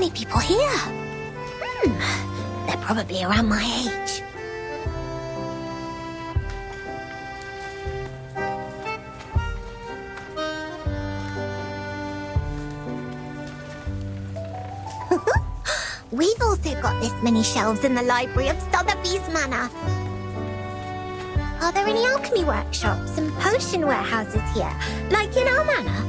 many people here. They're probably around my age. We've also got this many shelves in the library of Reveese Manor. Are there any alchemy workshops and potion warehouses here, like in our manor?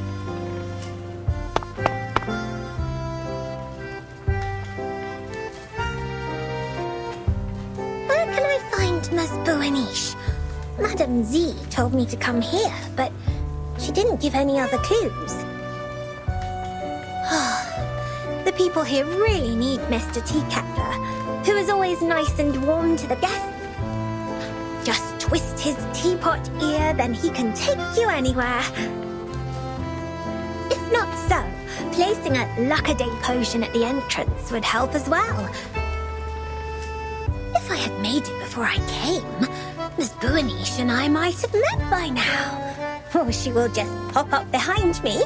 Where can I find Miss Buaniche? Madame Z told me to come here, but she didn't give any other clues. The people here really need Mr. Teacatler, who is always nice and warm to the guests. Just twist his teapot ear, then he can take you anywhere. If not so, placing a luck-a-day potion at the entrance would help as well. If I had made it before I came, Miss Buaniche and I might have met by now. Or she will just pop up behind me.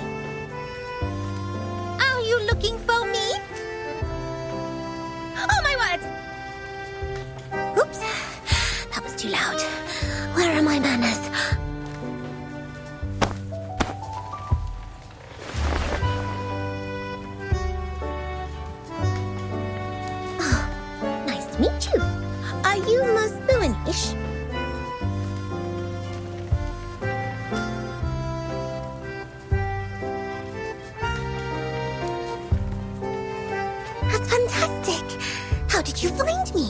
Are you looking for me? Oh my word! Oops, that was too loud. Where are my manners? Oh, nice to meet you. Are you Miss Buaniche? That's fantastic. How did you find me?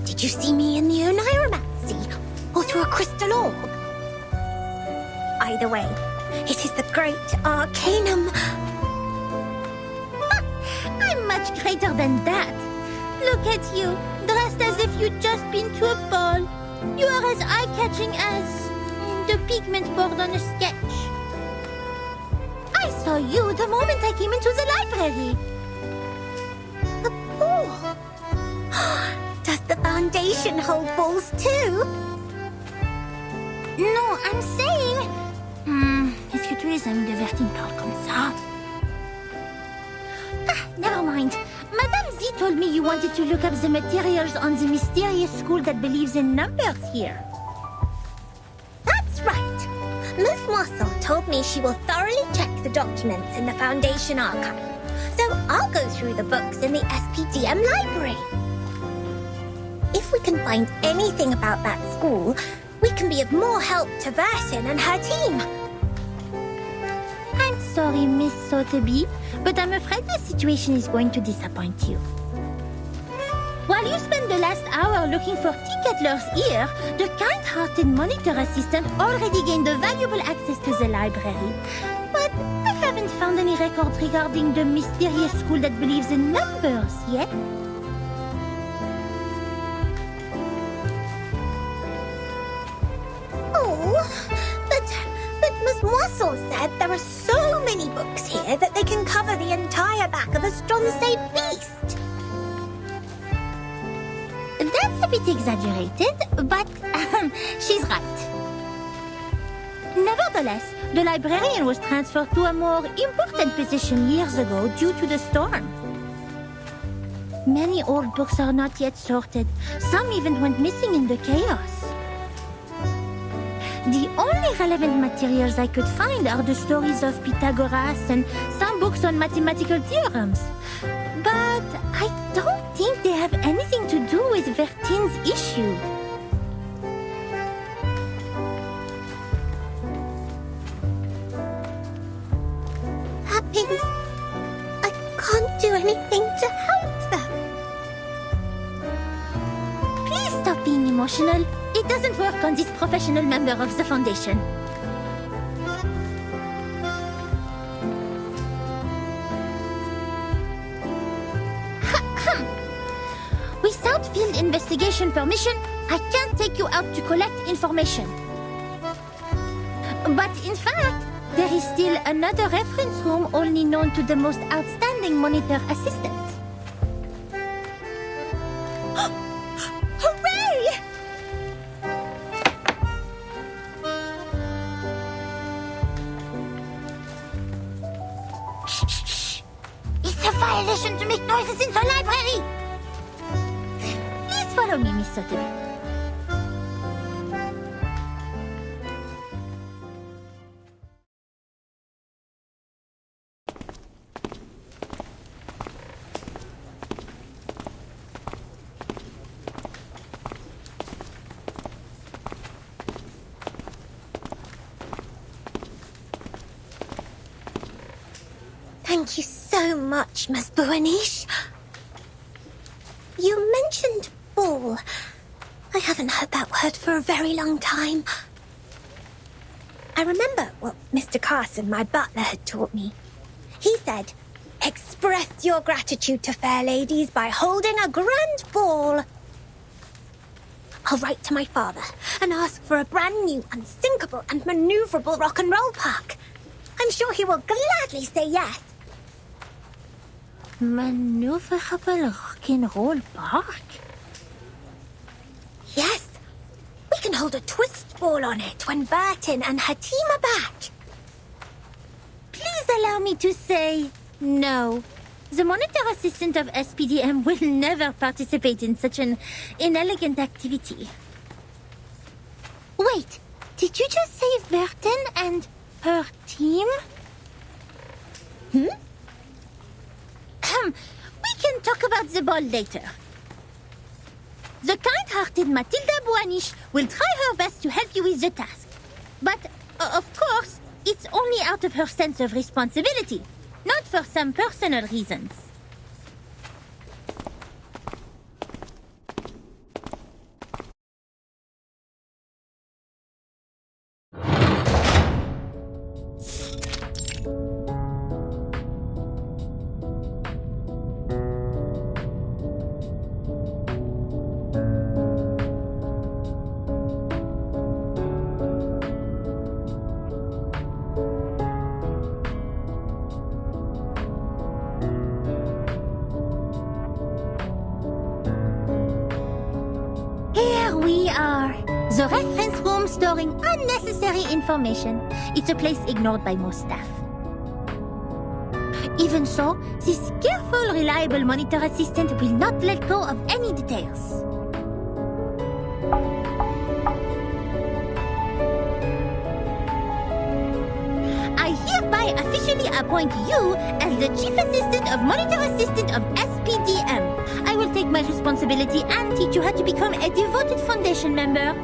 Did you see me in the Oneiromancy? Or through a crystal orb? Either way, it is the great Arcanum. I'm much greater than that. Look at you, dressed as if you'd just been to a ball. You are as eye-catching as the pigment board on a sketch. I saw you the moment I came into the library. A ball? Does the Foundation hold balls too? Non, I'm saying... Est-ce que tous les amis de Vertine parlent comme ça? Never mind. Madame Z told me you wanted to look up the materials on the mysterious school that believes in numbers here. That's right. Miss Mossel told me she will thoroughly check the documents in the Foundation archive. So I'll go through the books in the SPDM library. If we can find anything about that school, we can be of more help to Vertin and her team. I'm sorry, Miss Sotheby, but I'm afraid the situation is going to disappoint you. While you spend the last hour looking for Teacatler's ear, the kind-hearted monitor assistant already gained valuable access to the library. But I haven't found any records regarding the mysterious school that believes in numbers yet. But Miss Mossel said there are so many books here that they can cover the entire back of a Stronsay beast. That's a bit exaggerated, but she's right. Nevertheless, the librarian was transferred to a more important position years ago due to the storm. Many old books are not yet sorted. Some even went missing in the chaos. The only relevant materials I could find are the stories of Pythagoras and some books on mathematical theorems. But I don't think they have anything to do with Vertine's issue. That means I can't do anything to help them. Please stop being emotional. It doesn't work on this professional member of the Foundation. Without field investigation permission, I can't take you out to collect information. But in fact, there is still another reference room only known to the most outstanding monitor assistant. permission to make noises in the library. Please follow me, Miss Sotheby. Thank you so much, Miss Buanish. You mentioned ball. I haven't heard that word for a very long time. I remember what Mr. Carson, my butler, had taught me. He said, express your gratitude to fair ladies by holding a grand ball. I'll write to my father and ask for a brand new, unsinkable and maneuverable rock and roll park. I'm sure he will gladly say yes. Maneuverable rock and roll park? Yes. We can hold a twist ball on it when Burton and her team are back. Please allow me to say no. The monitor assistant of SPDM will never participate in such an inelegant activity. Wait, did you just say Burton and her team? We can talk about the ball later. The kind-hearted Matilda Buanish will try her best to help you with the task. But, of course, it's only out of her sense of responsibility, not for some personal reasons. We are. The reference room storing unnecessary information. It's a place ignored by most staff. Even so, this careful, reliable monitor assistant will not let go of any details. I hereby officially appoint you as the Chief Assistant of Monitor Assistant of SPDM. I will take my responsibility and teach you how to become a devoted Foundation member.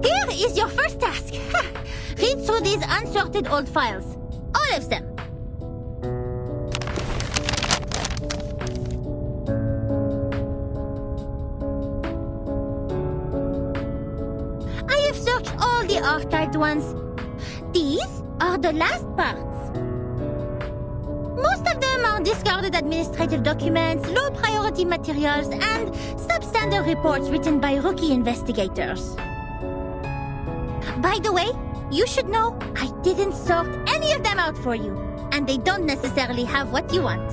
Here is your first task. Read through these unsorted old files. All of them. All the archived ones. These are the last parts. Most of them are discarded administrative documents, low-priority materials, and substandard reports written by rookie investigators. By the way, you should know I didn't sort any of them out for you, and they don't necessarily have what you want.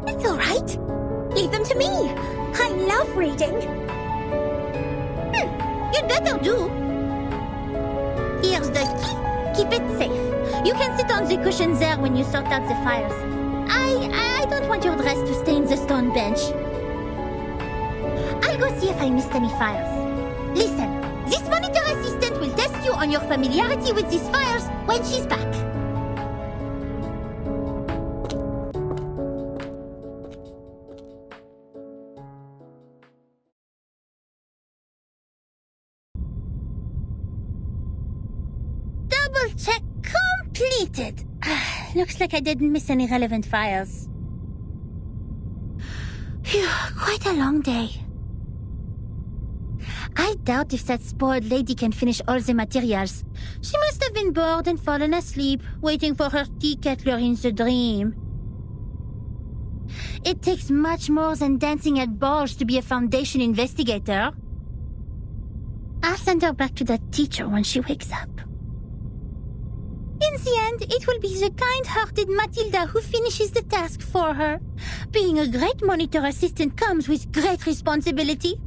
It's all right. Leave them to me. I love reading. You'd better do. Here's the key. Keep it safe. You can sit on the cushion there when you sort out the files. I don't want your dress to stain the stone bench. I'll go see if I missed any files. Listen, this monitor assistant will test you on your familiarity with these files when she's back. Check completed. Looks like I didn't miss any relevant files. Phew, quite a long day. I doubt if that spoiled lady can finish all the materials. She must have been bored and fallen asleep, waiting for her tea kettler in the dream. It takes much more than dancing at balls to be a Foundation investigator. I'll send her back to that teacher when she wakes up. In the end, it will be the kind-hearted Matilda who finishes the task for her. Being a great monitor assistant comes with great responsibility.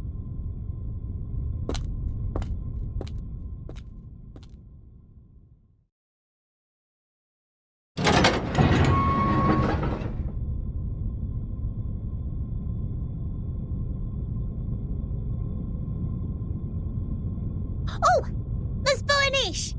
Oh! Miss Boanish!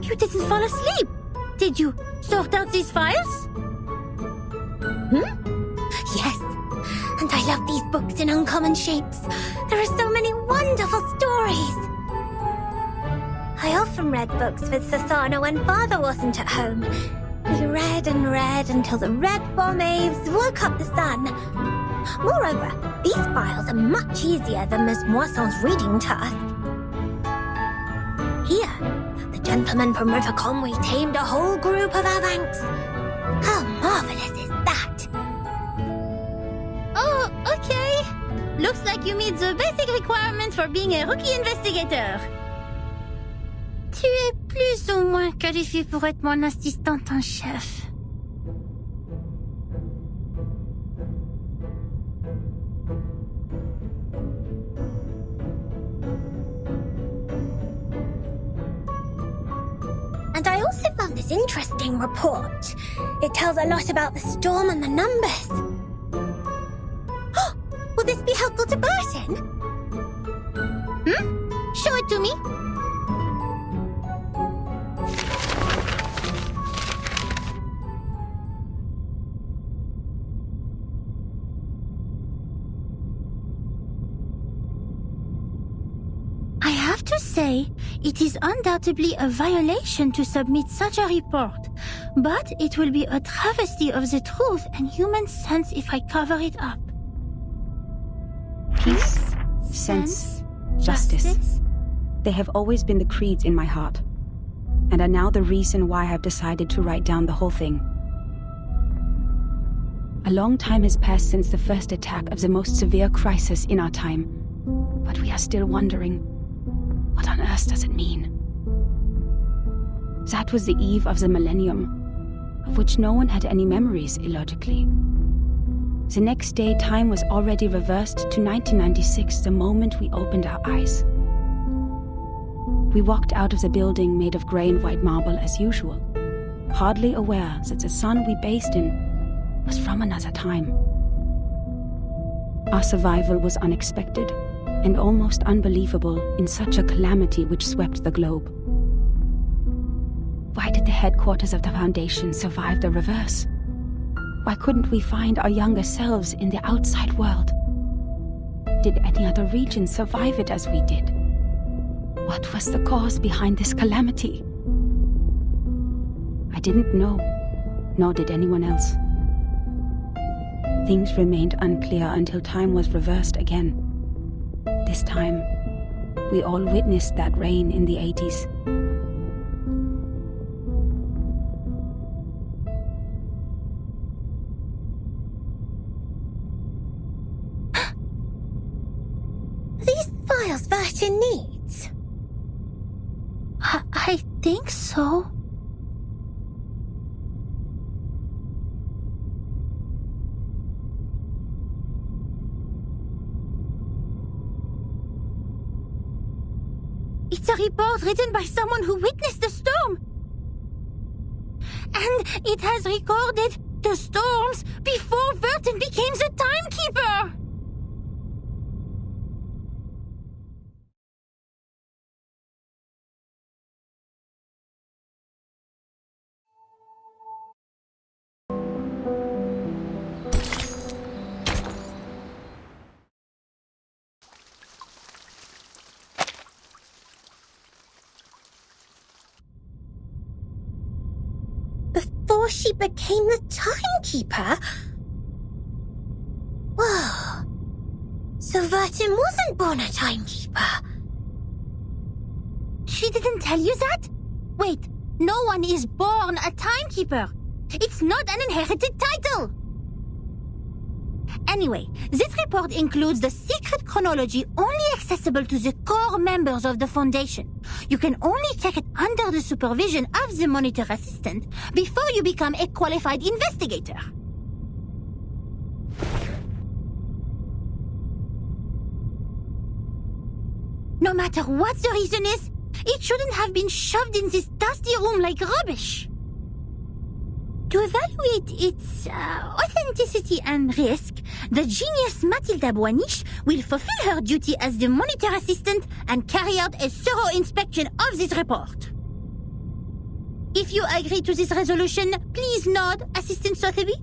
You didn't fall asleep. Did you sort out these files? Yes. And I love these books in uncommon shapes. There are so many wonderful stories. I often read books with Sasana when Father wasn't at home. We read and read until the red bomb waves woke up the sun. Moreover, these files are much easier than Miss Moisson's reading task. Here, the gentleman from River Conway tamed a whole group of Avanks. How marvelous is that? Oh, okay. Looks like you meet the basic requirements for being a rookie investigator. Tu es plus ou moins qualifié pour être mon assistante en chef. And I also found this interesting report. It tells a lot about the storm and the numbers. Will this be helpful to Burton? Show it to me. I have to say, it is undoubtedly a violation to submit such a report, but it will be a travesty of the truth and human sense if I cover it up. Peace, sense, justice. They have always been the creeds in my heart, and are now the reason why I have decided to write down the whole thing. A long time has passed since the first attack of the most severe crisis in our time, but we are still wondering, what on earth does it mean? That was the eve of the millennium, of which no one had any memories, illogically. The next day, time was already reversed to 1996, the moment we opened our eyes. We walked out of the building made of grey and white marble as usual, hardly aware that the sun we bathed in was from another time. Our survival was unexpected and almost unbelievable in such a calamity which swept the globe. Why did the headquarters of the Foundation survive the reverse? Why couldn't we find our younger selves in the outside world? Did any other region survive it as we did? What was the cause behind this calamity? I didn't know, nor did anyone else. Things remained unclear until time was reversed again. This time, we all witnessed that rain in the 80s. These files Burton needs? I think so. It's a report written by someone who witnessed the storm. And it has recorded the storms before Burton became the timekeeper. Before she became the timekeeper? Whoa. So Burton wasn't born a timekeeper. She didn't tell you that? Wait, No one is born a timekeeper. It's not an inherited title. Anyway, this report includes the secret chronology only accessible to the core members of the Foundation. You can only check it under the supervision of the monitor assistant before you become a qualified investigator. No matter what the reason is, it shouldn't have been shoved in this dusty room like rubbish. To evaluate its authenticity and risk, the genius Mathilda Boiniche will fulfill her duty as the monitor assistant and carry out a thorough inspection of this report. If you agree to this resolution, please nod, Assistant Sotheby.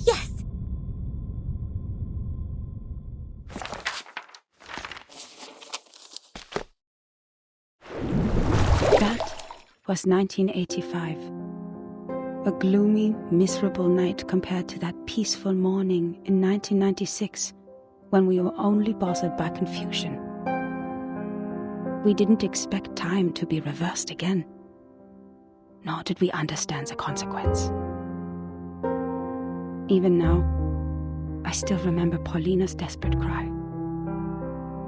Yes. That was 1985. A gloomy, miserable night compared to that peaceful morning in 1996, when we were only bothered by confusion. We didn't expect time to be reversed again, nor did we understand the consequence. Even now, I still remember Paulina's desperate cry.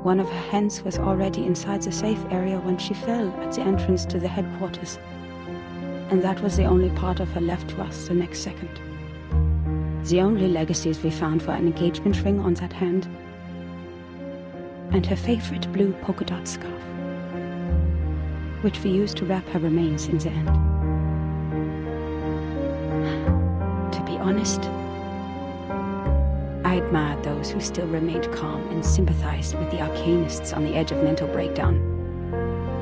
One of her hens was already inside the safe area when she fell at the entrance to the headquarters, and that was the only part of her left to us the next second. The only legacies we found were an engagement ring on that hand and her favorite blue polka dot scarf, which we used to wrap her remains in the end. To be honest, I admired those who still remained calm and sympathized with the arcanists on the edge of mental breakdown.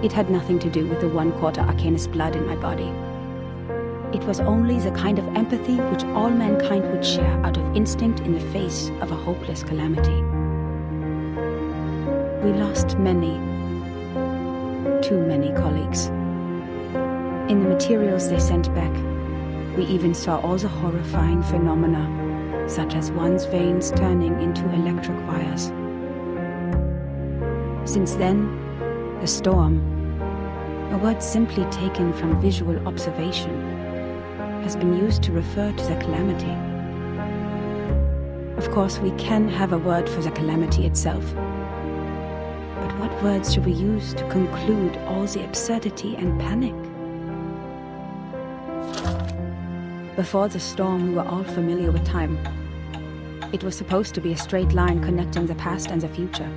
It had nothing to do with the 1/4 arcanist blood in my body. It was only the kind of empathy which all mankind would share out of instinct in the face of a hopeless calamity. We lost many, too many colleagues. In the materials they sent back, we even saw all the horrifying phenomena, such as one's veins turning into electric wires. Since then, the storm, a word simply taken from visual observation, has been used to refer to the calamity. Of course, we can have a word for the calamity itself. But what words should we use to conclude all the absurdity and panic? Before the storm, we were all familiar with time. It was supposed to be a straight line connecting the past and the future.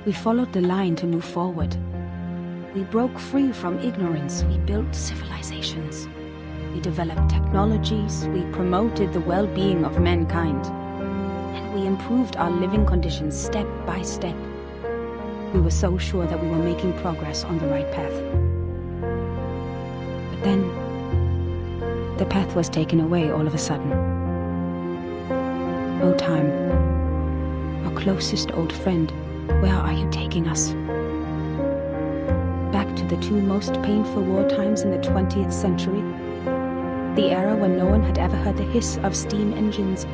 We followed the line to move forward. We broke free from ignorance. We built civilizations. We developed technologies. We promoted the well-being of mankind. And we improved our living conditions step by step. We were so sure that we were making progress on the right path. But then, the path was taken away all of a sudden. Oh, time, our closest old friend, where are you taking us? Back to the two most painful war times in the 20th century? The era when no one had ever heard the hiss of steam engines,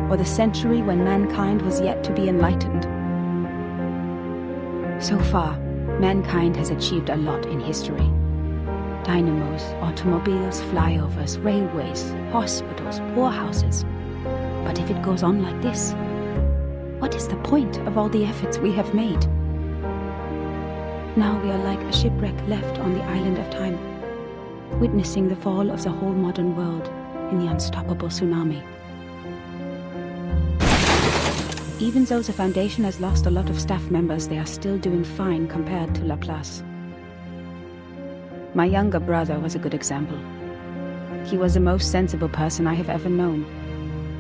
or the century when mankind was yet to be enlightened? So far, mankind has achieved a lot in history. Dynamos, automobiles, flyovers, railways, hospitals, poorhouses. But if it goes on like this, what is the point of all the efforts we have made? Now we are like a shipwreck left on the island of time, witnessing the fall of the whole modern world in the unstoppable tsunami. Even though the Foundation has lost a lot of staff members, they are still doing fine compared to Laplace. My younger brother was a good example. He was the most sensible person I have ever known.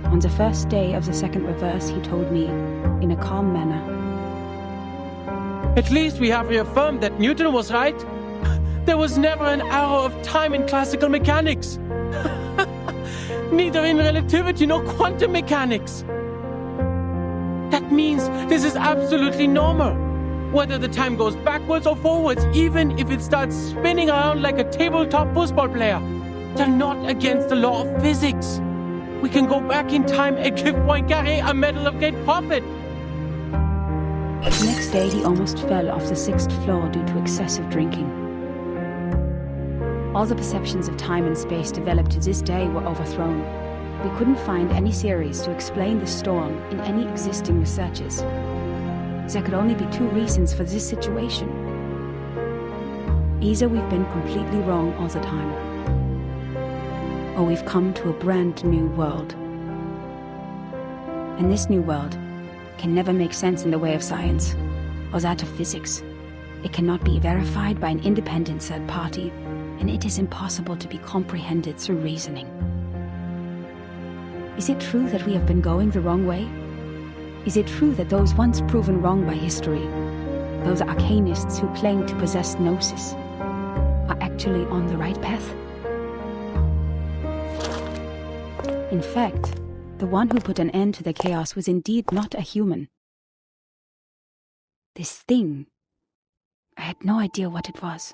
On the first day of the second reverse, he told me, in a calm manner, "At least we have reaffirmed that Newton was right. There was never an arrow of time in classical mechanics. Neither in relativity nor quantum mechanics. That means this is absolutely normal. Whether the time goes backwards or forwards, even if it starts spinning around like a tabletop football player. They're not against the law of physics. We can go back in time and give Poincaré a Medal of Great Profit. The next day, he almost fell off the 6th floor due to excessive drinking. All the perceptions of time and space developed to this day were overthrown. We couldn't find any theories to explain the storm in any existing researches. There could only be 2 reasons for this situation. Either we've been completely wrong all the time, or we've come to a brand new world. And this new world can never make sense in the way of science, or that of physics. It cannot be verified by an independent third party, and it is impossible to be comprehended through reasoning. Is it true that we have been going the wrong way? Is it true that those once proven wrong by history, those arcanists who claim to possess gnosis, are actually on the right path? In fact, the one who put an end to the chaos was indeed not a human. This thing, I had no idea what it was.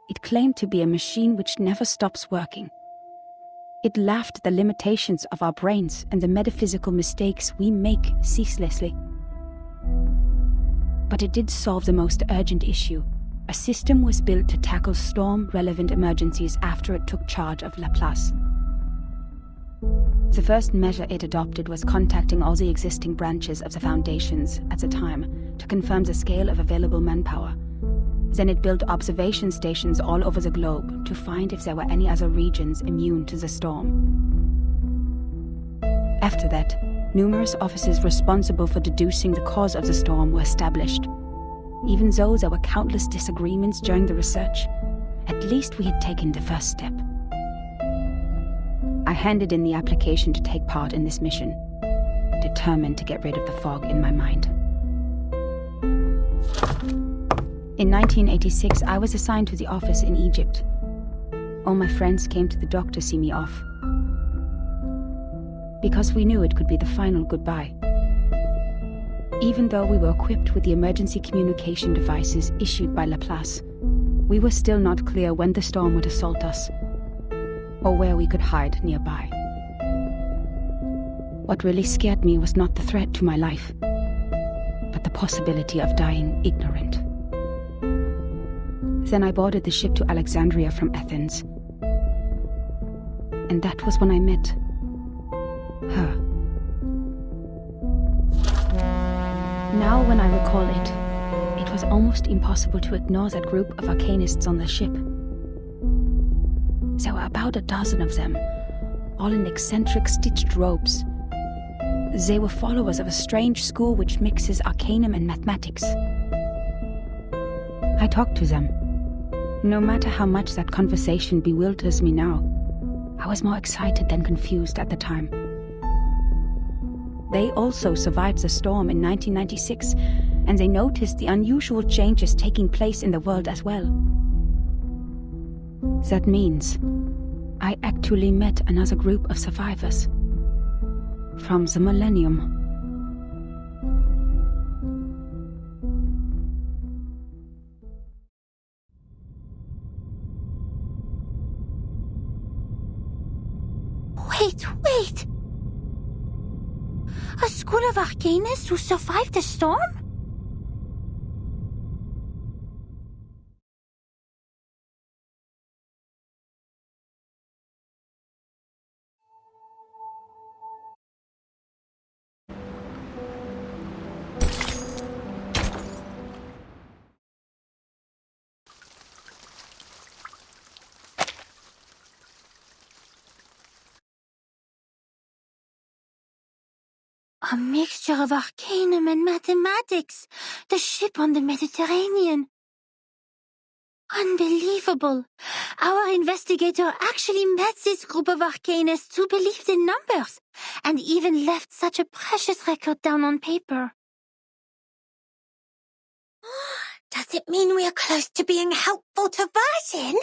It claimed to be a machine which never stops working. It laughed at the limitations of our brains and the metaphysical mistakes we make ceaselessly. But it did solve the most urgent issue. A system was built to tackle storm-relevant emergencies after it took charge of Laplace. The first measure it adopted was contacting all the existing branches of the foundations at the time to confirm the scale of available manpower. Then it built observation stations all over the globe to find if there were any other regions immune to the storm. After that, numerous offices responsible for deducing the cause of the storm were established. Even though there were countless disagreements during the research, at least we had taken the first step. I handed in the application to take part in this mission, determined to get rid of the fog in my mind. In 1986, I was assigned to the office in Egypt. All my friends came to the dock to see me off, because we knew it could be the final goodbye. Even though we were equipped with the emergency communication devices issued by Laplace, we were still not clear when the storm would assault us, or where we could hide nearby. What really scared me was not the threat to my life, but the possibility of dying ignorant. Then I boarded the ship to Alexandria from Athens. And that was when I met her. Now when I recall it, it was almost impossible to ignore that group of arcanists on the ship. There were about a dozen of them, all in eccentric stitched robes. They were followers of a strange school which mixes arcanum and mathematics. I talked to them. No matter how much that conversation bewilders me now, I was more excited than confused at the time. They also survived the storm in 1996, and they noticed the unusual changes taking place in the world as well. That means I actually met another group of survivors from the millennium. Wait! A school of arcanists who survived the storm? A mixture of arcanum and mathematics. The ship on the Mediterranean. Unbelievable. Our investigator actually met this group of arcanists who believed in numbers, and even left such a precious record down on paper. Does it mean we are close to being helpful to Virgin?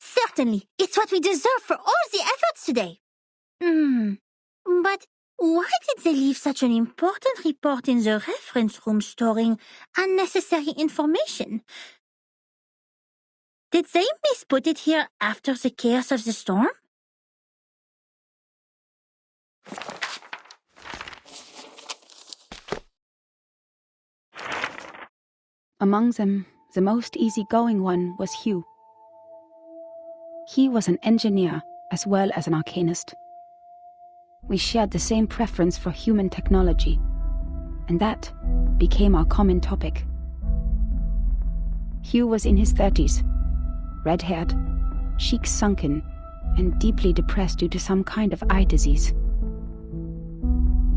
Certainly, it's what we deserve for all the efforts today. But Why did they leave such an important report in the reference room storing unnecessary information? Did they misput it here after the chaos of the storm? Among them, the most easygoing one was Hugh. He was an engineer as well as an arcanist. We shared the same preference for human technology, and that became our common topic. Hugh was in his 30s, red-haired, cheeks sunken, and deeply depressed due to some kind of eye disease.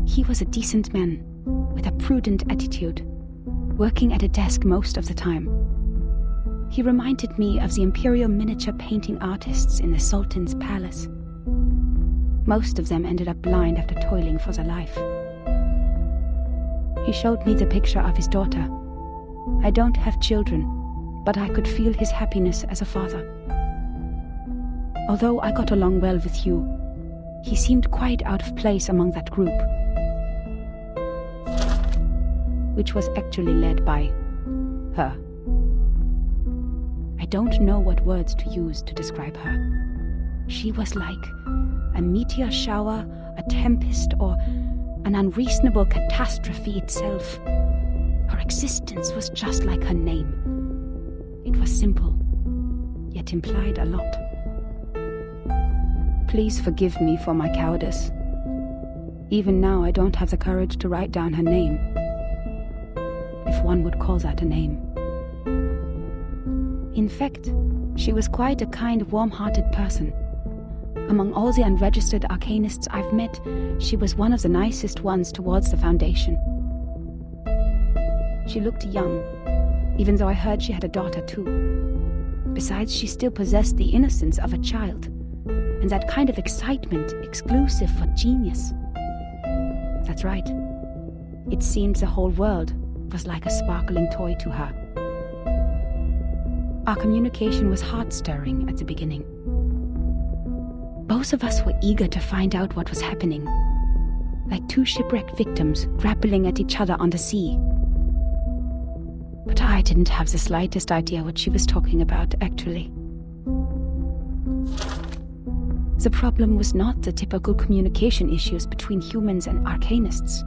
He was a decent man, with a prudent attitude, working at a desk most of the time. He reminded me of the imperial miniature painting artists in the Sultan's palace. Most of them ended up blind after toiling for their life. He showed me the picture of his daughter. I don't have children, but I could feel his happiness as a father. Although I got along well with Hugh, he seemed quite out of place among that group, which was actually led by her. I don't know what words to use to describe her. She was like a meteor shower, a tempest, or an unreasonable catastrophe itself. Her existence was just like her name. It was simple, yet implied a lot. Please forgive me for my cowardice. Even now, I don't have the courage to write down her name, if one would call that a name. In fact, she was quite a kind, warm-hearted person. Among all the unregistered arcanists I've met, she was one of the nicest ones towards the Foundation. She looked young, even though I heard she had a daughter too. Besides, she still possessed the innocence of a child, and that kind of excitement exclusive for genius. That's right. It seemed the whole world was like a sparkling toy to her. Our communication was heart-stirring at the beginning. Both of us were eager to find out what was happening, like two shipwrecked victims grappling at each other on the sea. But I didn't have the slightest idea what she was talking about, actually. The problem was not the typical communication issues between humans and arcanists.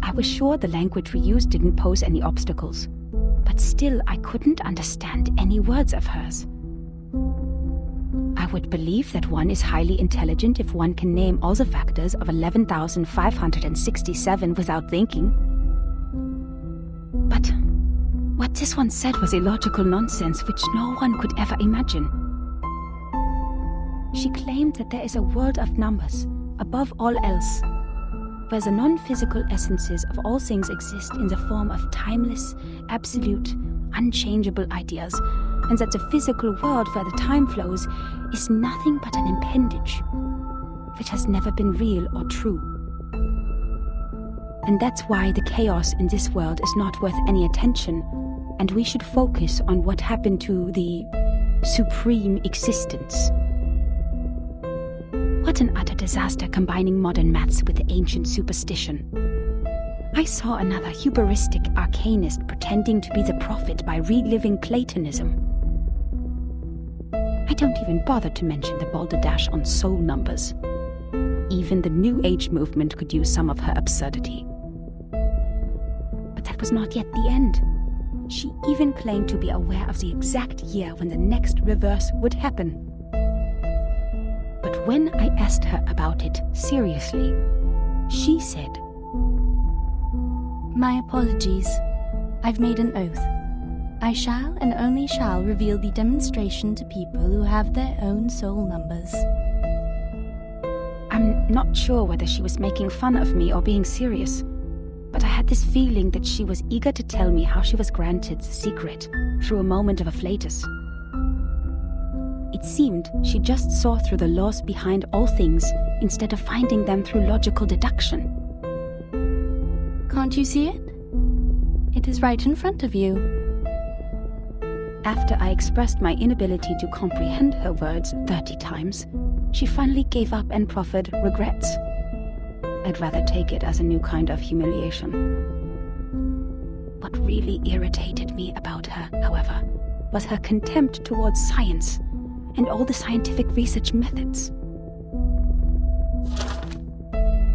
I was sure the language we used didn't pose any obstacles, but still I couldn't understand any words of hers. I would believe that one is highly intelligent if one can name all the factors of 11,567 without thinking. But what this one said was illogical nonsense which no one could ever imagine. She claimed that there is a world of numbers, above all else, where the non-physical essences of all things exist in the form of timeless, absolute, unchangeable ideas, and that the physical world where the time flows is nothing but an appendage, which has never been real or true. And that's why the chaos in this world is not worth any attention, and we should focus on what happened to the supreme existence. What an utter disaster combining modern maths with ancient superstition. I saw another hubristic arcanist pretending to be the prophet by reliving Platonism. I don't even bother to mention the balderdash on soul numbers. Even the New Age movement could use some of her absurdity. But that was not yet the end. She even claimed to be aware of the exact year when the next reverse would happen. But when I asked her about it seriously, she said, "My apologies. I've made an oath. I shall and only shall reveal the demonstration to people who have their own soul numbers." I'm not sure whether she was making fun of me or being serious, but I had this feeling that she was eager to tell me how she was granted the secret through a moment of afflatus. It seemed she just saw through the laws behind all things instead of finding them through logical deduction. Can't you see it? It is right in front of you. After I expressed my inability to comprehend her words 30 times, she finally gave up and proffered regrets. I'd rather take it as a new kind of humiliation. What really irritated me about her, however, was her contempt towards science and all the scientific research methods.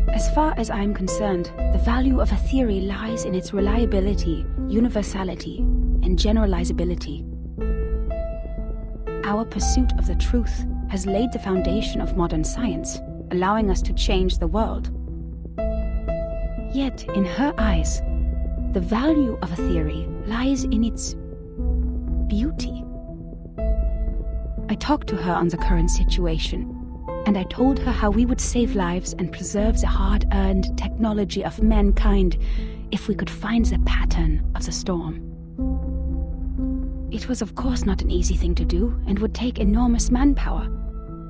As far as I'm concerned, the value of a theory lies in its reliability, universality, and generalizability. Our pursuit of the truth has laid the foundation of modern science, allowing us to change the world. Yet, in her eyes, the value of a theory lies in its beauty. I talked to her on the current situation, and I told her how we would save lives and preserve the hard-earned technology of mankind if we could find the pattern of the storm. It was of course not an easy thing to do and would take enormous manpower,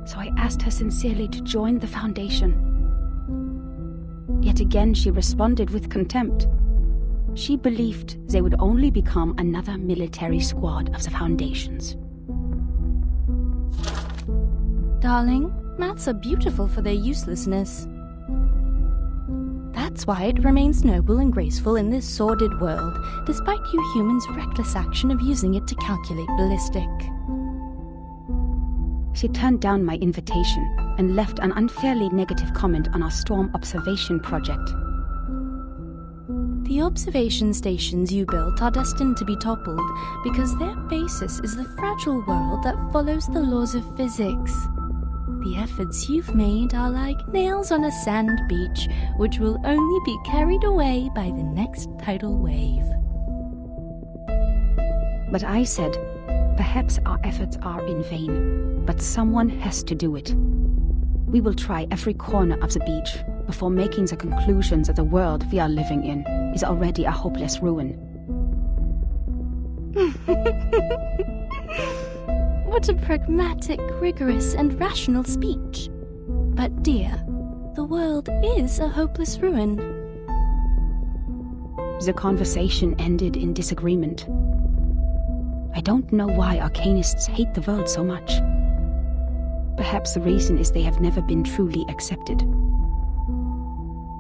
so I asked her sincerely to join the Foundation. Yet again she responded with contempt. She believed they would only become another military squad of the Foundation's. Darling, maths are beautiful for their uselessness. That's why it remains noble and graceful in this sordid world, despite you humans' reckless action of using it to calculate ballistic. She turned down my invitation and left an unfairly negative comment on our storm observation project. The observation stations you built are destined to be toppled because their basis is the fragile world that follows the laws of physics. The efforts you've made are like nails on a sand beach, which will only be carried away by the next tidal wave. But I said, perhaps our efforts are in vain, but someone has to do it. We will try every corner of the beach before making the conclusions that the world we are living in is already a hopeless ruin. What a pragmatic, rigorous, and rational speech. But dear, the world is a hopeless ruin. The conversation ended in disagreement. I don't know why arcanists hate the world so much. Perhaps the reason is they have never been truly accepted.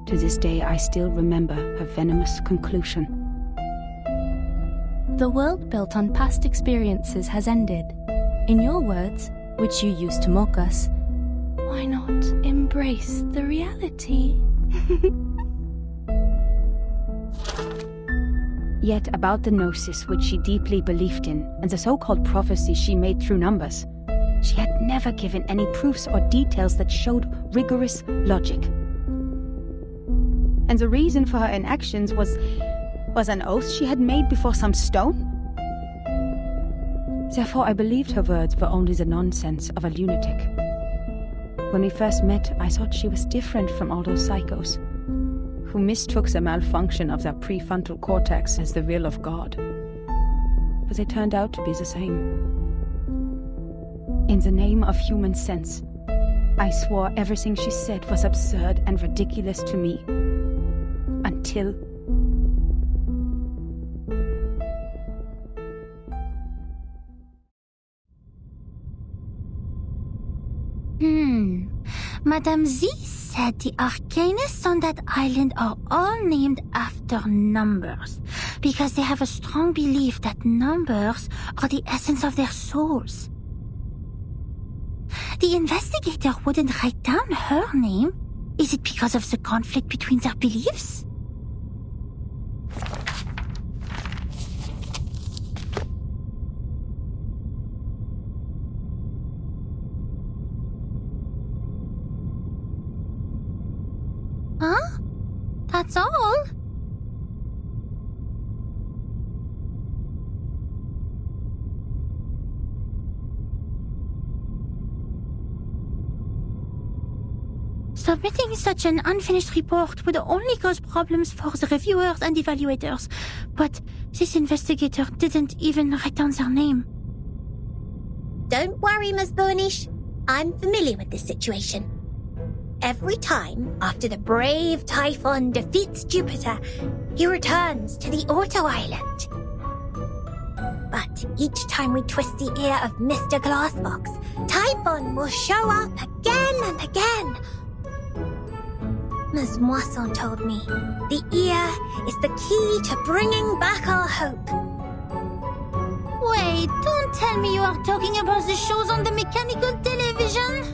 To this day, I still remember her venomous conclusion. The world built on past experiences has ended. In your words, which you used to mock us, why not embrace the reality? Yet about the gnosis which she deeply believed in, and the so-called prophecy she made through numbers, she had never given any proofs or details that showed rigorous logic. And the reason for her inactions was an oath she had made before some stone? Therefore, I believed her words were only the nonsense of a lunatic. When we first met, I thought she was different from all those psychos, who mistook the malfunction of their prefrontal cortex as the will of God. But they turned out to be the same. In the name of human sense, I swore everything she said was absurd and ridiculous to me. Until... Madame Z said the arcanists on that island are all named after numbers, because they have a strong belief that numbers are the essence of their souls. The investigator wouldn't write down her name. Is it because of the conflict between their beliefs? Huh? That's all? Submitting such an unfinished report would only cause problems for the reviewers and evaluators, but this investigator didn't even write down their name. Don't worry, Miss Burnish. I'm familiar with this situation. Every time after the brave Typhon defeats Jupiter, he returns to the Auto Island. But each time we twist the ear of Mr. Glassbox, Typhon will show up again and again. Ms. Moisson told me the ear is the key to bringing back our hope. Wait, don't tell me you are talking about the shows on the mechanical television?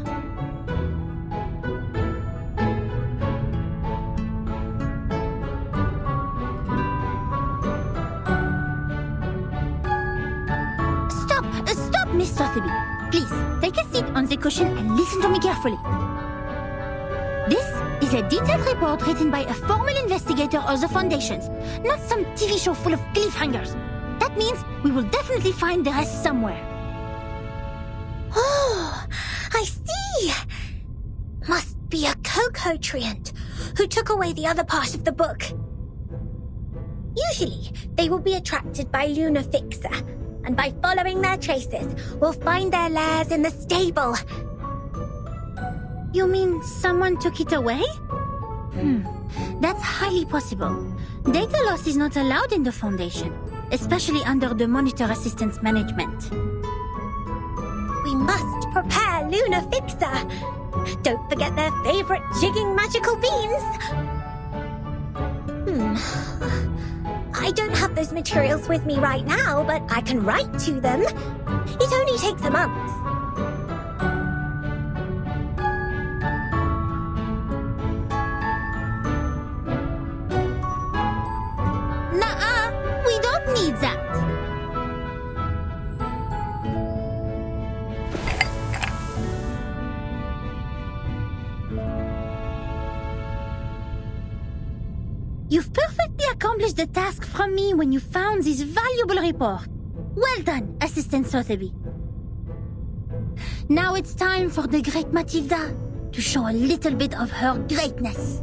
Stop, Miss Sotheby. Please, take a seat on the cushion and listen to me carefully. This is a detailed report written by a formal investigator of the Foundations, not some TV show full of cliffhangers. That means we will definitely find the rest somewhere. Oh, I see. Must be a cocotriant who took away the other part of the book. Usually, they will be attracted by Luna Fixer, and by following their traces, we'll find their lairs in the stable. You mean someone took it away? That's highly possible. Data loss is not allowed in the Foundation, especially under the Monitor Assistance Management. We must prepare Luna Fixer. Don't forget their favorite jigging magical beans. I don't have those materials with me right now, but I can write to them. It only takes a month. Nuh-uh, we don't need that. You've perfectly accomplished the task from me when you found this valuable report. Well done, Assistant Sotheby. Now it's time for the great Matilda to show a little bit of her greatness.